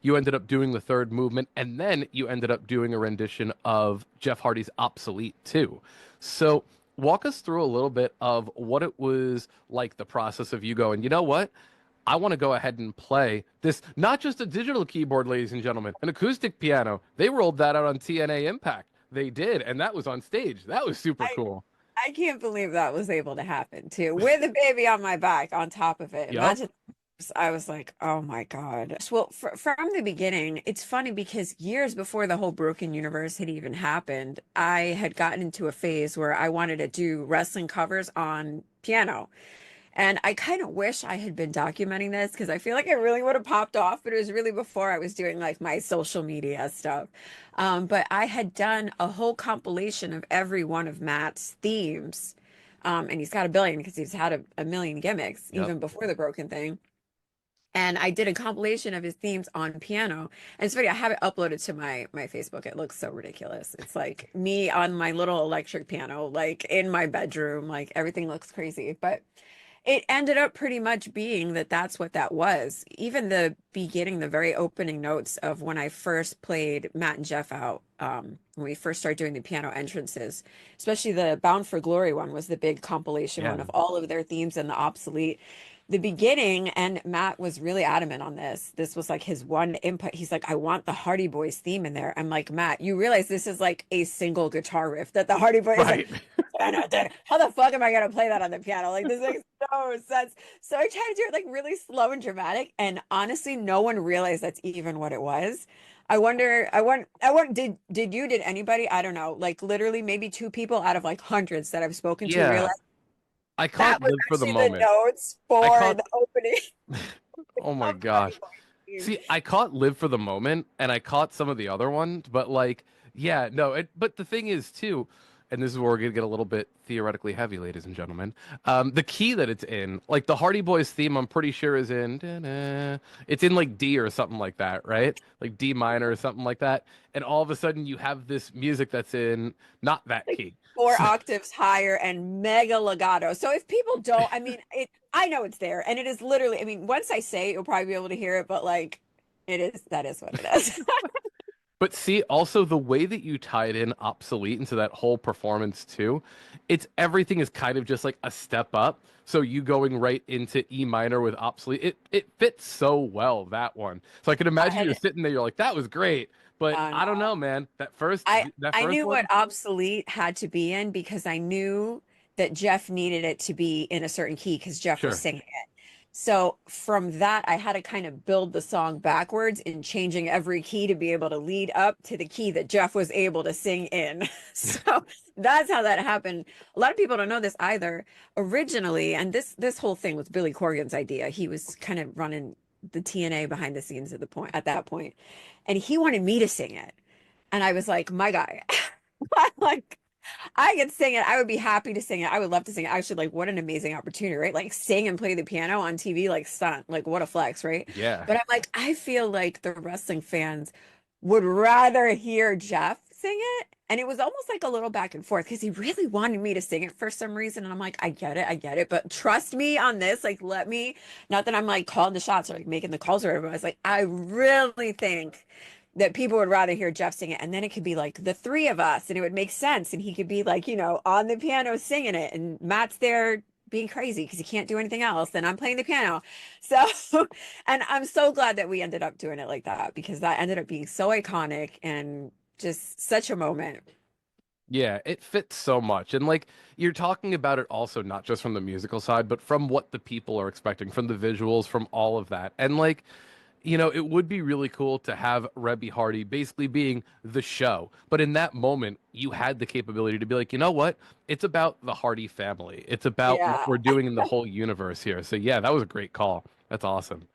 you ended up doing the third movement, and then you ended up doing a rendition of Jeff Hardy's Obsolete too. So walk us through a little bit of what it was like, the process of you going, you know what? I want to go ahead and play this, not just a digital keyboard, ladies and gentlemen, an acoustic piano. They rolled that out on TNA Impact. They did, and that was on stage. That was super I cool. I can't believe that was able to happen too, with a baby on my back on top of it. Yep. Imagine, I was like, oh my God. Well, from the beginning, it's funny because years before the whole Broken Universe had even happened, I had gotten into a phase where I wanted to do wrestling covers on piano. And I kind of wish I had been documenting this because I feel like it really would have popped off, but it was really before I was doing like my social media stuff. But I had done a whole compilation of every one of Matt's themes. And he's got a billion because he's had a million gimmicks Yep. even before the broken thing. And I did a compilation of his themes on piano. And it's funny, I have it uploaded to my Facebook. It looks so ridiculous. It's like me on my little electric piano, like in my bedroom, like everything looks crazy. But it ended up pretty much being that that's what that was. Even the beginning, the very opening notes of when I first played Matt and Jeff out, when we first started doing the piano entrances, especially the Bound for Glory one was the big compilation one Yeah. of all of their themes and the obsolete. The beginning, and Matt was really adamant on this. This was like his one input. He's like, I want the Hardy Boys theme in there. I'm like, Matt, you realize this is like a single guitar riff that the Hardy Boys like, Right. how the fuck am I gonna play that on the piano? Like this makes no sense. So I tried to do it like really slow and dramatic, and honestly, no one realized that's even what it was. I wonder, did anybody, I don't know, like literally maybe two people out of like hundreds that I've spoken to Yeah. realize I that caught was Live for the actually the Moment. notes I for caught, the opening oh my of Hardy gosh. Boys. See, I caught Live for the Moment and I caught some of the other ones, but like, yeah, no, but the thing is too, and this is where we're gonna get a little bit theoretically heavy, ladies and gentlemen. The key that it's in, like the Hardy Boys theme, I'm pretty sure is in, da-na, it's in like D or something like that, right? Like D minor or something like that. And all of a sudden you have this music that's in not that Like key. four So, octaves higher and mega legato. So if people don't, I mean, I know it's there, and it is literally. I mean, once I say it, you'll probably be able to hear it, but like, it is. That is what it is. but see, also the way that you tied in obsolete into that whole performance too, it's everything is kind of just like a step up. So you going right into E minor with obsolete, it fits so well, that one. So I can imagine you're I, sitting there, you're like, that was great. But no. I don't know, man. That I first knew what one, obsolete had to be in because I knew that Jeff needed it to be in a certain key because Jeff was sure. singing it. So from that, I had to kind of build the song backwards in changing every key to be able to lead up to the key that Jeff was able to sing in. So that's how that happened. A lot of people don't know this either. Originally, and this whole thing was Billy Corgan's idea. He was kind of running the TNA behind the scenes at that point, and he wanted me to sing it. And I was like, my guy, I'm like, I could sing it. I would be happy to sing it. I would love to sing it. Actually, like, what an amazing opportunity, right? Like, sing and play the piano on TV, like, stunt. Like, what a flex, right? Yeah. But I'm like, I feel like the wrestling fans would rather hear Jeff sing it. And it was almost like a little back and forth because he really wanted me to sing it for some reason. And I'm like, I get it. I get it. But trust me on this. Like, let me, not that I'm like calling the shots or like making the calls or whatever. I was like, I really think that people would rather hear Jeff sing it. And then it could be like the three of us and it would make sense. And he could be like, on the piano singing it. And Matt's there being crazy because he can't do anything else. And I'm playing the piano. So, and I'm so glad that we ended up doing it like that because that ended up being so iconic and just such a moment. Yeah, it fits so much. And like you're talking about it also not just from the musical side, but from what the people are expecting, from the visuals, from all of that. And like, it would be really cool to have Reby Hardy basically being the show. But in that moment, you had the capability to be like, you know what? It's about the Hardy family. It's about what Yeah. we're doing in the whole universe here. So yeah, that was a great call. That's awesome.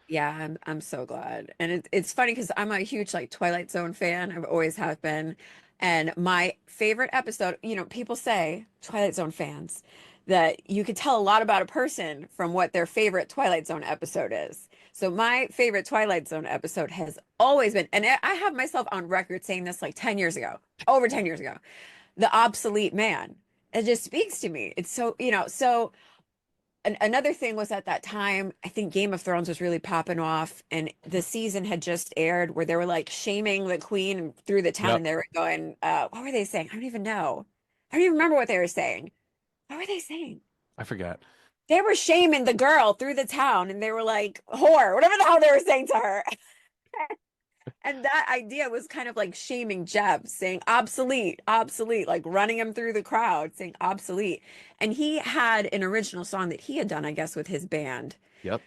Yeah, I'm so glad. And it's funny because I'm a huge like Twilight Zone fan. I've always have been. And my favorite episode, people say Twilight Zone fans that you could tell a lot about a person from what their favorite Twilight Zone episode is. So my favorite Twilight Zone episode has always been, and I have myself on record saying this like 10 years ago, over 10 years ago, the obsolete man. It just speaks to me. It's so, so another thing was at that time, I think Game of Thrones was really popping off, and the season had just aired where they were like shaming the queen through the town, Yep. and they were going, what were they saying? I don't even know. I don't even remember what they were saying. What were they saying? I forget. They were shaming the girl through the town, and they were like, whore, whatever the hell they were saying to her. And that idea was kind of like shaming Jeb, saying obsolete, obsolete, like running him through the crowd, saying obsolete. And he had an original song that he had done, I guess, with his band. Yep.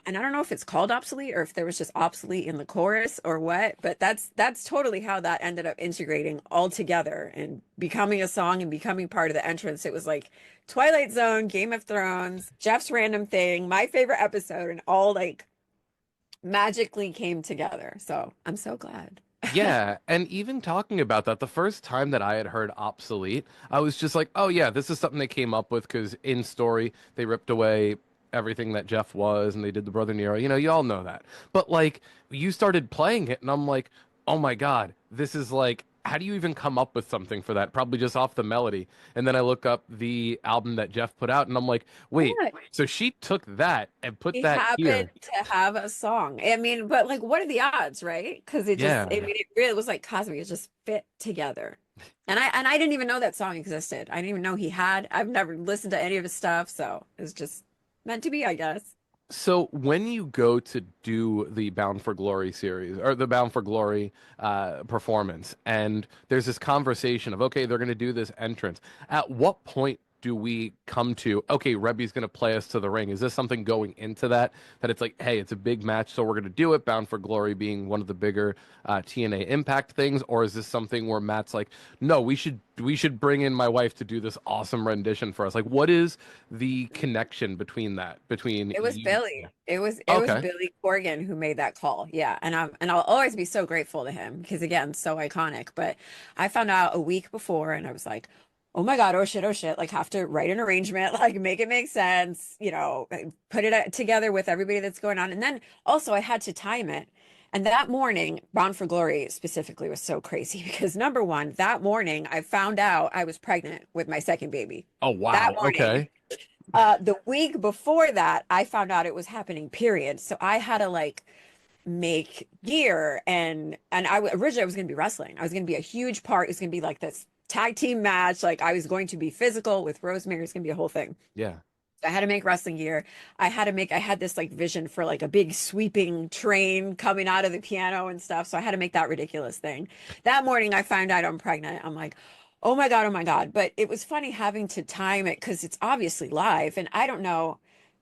And I don't know if it's called obsolete or if there was just obsolete in the chorus or what, but that's totally how that ended up integrating all together and becoming a song and becoming part of the entrance. It was like Twilight Zone, Game of Thrones, Jeff's Random Thing, my favorite episode, and all like magically came together. So I'm so glad. Yeah, and even talking about that, the first time that I had heard obsolete, I was just like, oh yeah, this is something they came up with because in story they ripped away everything that Jeff was and they did the Brother Nero. You all know that. But like you started playing it and I'm like, oh my God, this is like how do you even come up with something for that? Probably just off the melody. And then I look up the album that Jeff put out and I'm like, wait, Yeah, so she took that and put he that happened here. to have a song. I mean, but like, what are the odds, right? Because it just, I Yeah. mean, it really was like Cosby. It just fit together. And I didn't even know that song existed. I didn't even know he had. I've never listened to any of his stuff, so it's just meant to be, I guess. So when you go to do the Bound for Glory series or the Bound for Glory performance, and there's this conversation of okay, they're going to do this entrance. At what point do we come to okay, Reby's going to play us to the ring? Is this something going into that it's like, hey, it's a big match, so we're going to do it? Bound for Glory being one of the bigger TNA Impact things, or is this something where Matt's like, no, we should bring in my wife to do this awesome rendition for us? Like, what is the connection between It was you? Billy. It was Okay. Billy Corgan who made that call. Yeah, and I'll always be so grateful to him because again, so iconic. But I found out a week before, and I was like, oh my God, oh shit, like have to write an arrangement, like make it make sense, put it together with everybody that's going on, and then also I had to time it. And that morning, Bound for Glory specifically was so crazy because number one, that morning I found out I was pregnant with my second baby. Oh That wow. morning. Okay. The week before that, I found out it was happening, period. So I had to like make gear and originally I was going to be wrestling. I was going to be a huge part. It was going to be like this tag team match. Like I was going to be physical with Rosemary. It's going to be a whole thing. Yeah. I had to make wrestling gear. I had this like vision for like a big sweeping train coming out of the piano and stuff. So I had to make that ridiculous thing. That morning I found out I'm pregnant. I'm like, oh my God, oh my God. But it was funny having to time it because it's obviously live. And I don't know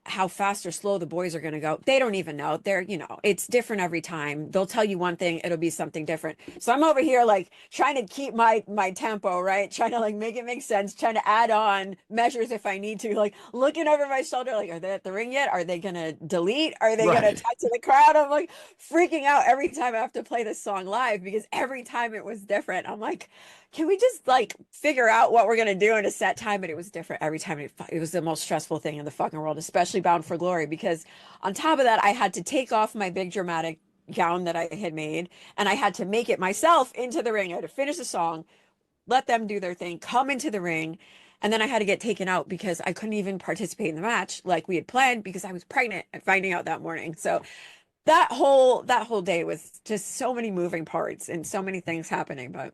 how fast or slow the boys are going to go. They don't even know. It's different every time. They'll tell you one thing, it'll be something different. So I'm over here like trying to keep my tempo, right? Trying to like make it make sense, trying to add on measures if I need to, like looking over my shoulder, like, are they at the ring yet? Are they going to delete? Are they going to Right. talk to the crowd? I'm like freaking out every time I have to play this song live because every time it was different. I'm like, can we just like figure out what we're gonna do in a set time? But it was different every time. It was the most stressful thing in the fucking world, especially Bound for Glory, because on top of that, I had to take off my big dramatic gown that I had made, and I had to make it myself into the ring. I had to finish the song, let them do their thing, come into the ring, and then I had to get taken out because I couldn't even participate in the match like we had planned because I was pregnant and finding out that morning. So that whole day was just so many moving parts and so many things happening, but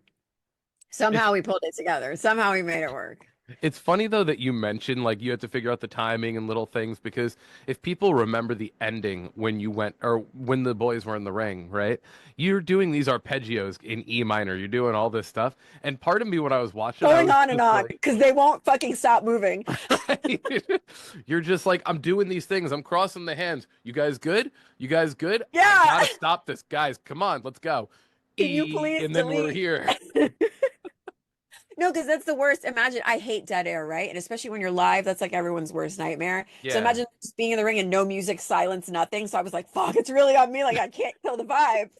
It's somehow we pulled it together. Somehow we made it work. it's funny though that you mentioned like you had to figure out the timing and little things because if people remember the ending when you went or when the boys were in the ring, right? You're doing these arpeggios in E minor. You're doing all this stuff. And part of me when I was watching, I Going was on and just on like, because they won't fucking stop moving. right? You're just like, I'm doing these things. I'm crossing the hands. You guys good? You guys good? I Yeah. gotta stop this, guys. Come on, let's go. Can you E, please and then we're delete? here. No, because that's the worst. Imagine I hate dead air, right? And especially when you're live, that's like everyone's worst nightmare. So Yeah. imagine just being in the ring and no music, silence, nothing. So I was like, fuck, it's really on me. Like I can't kill the vibe.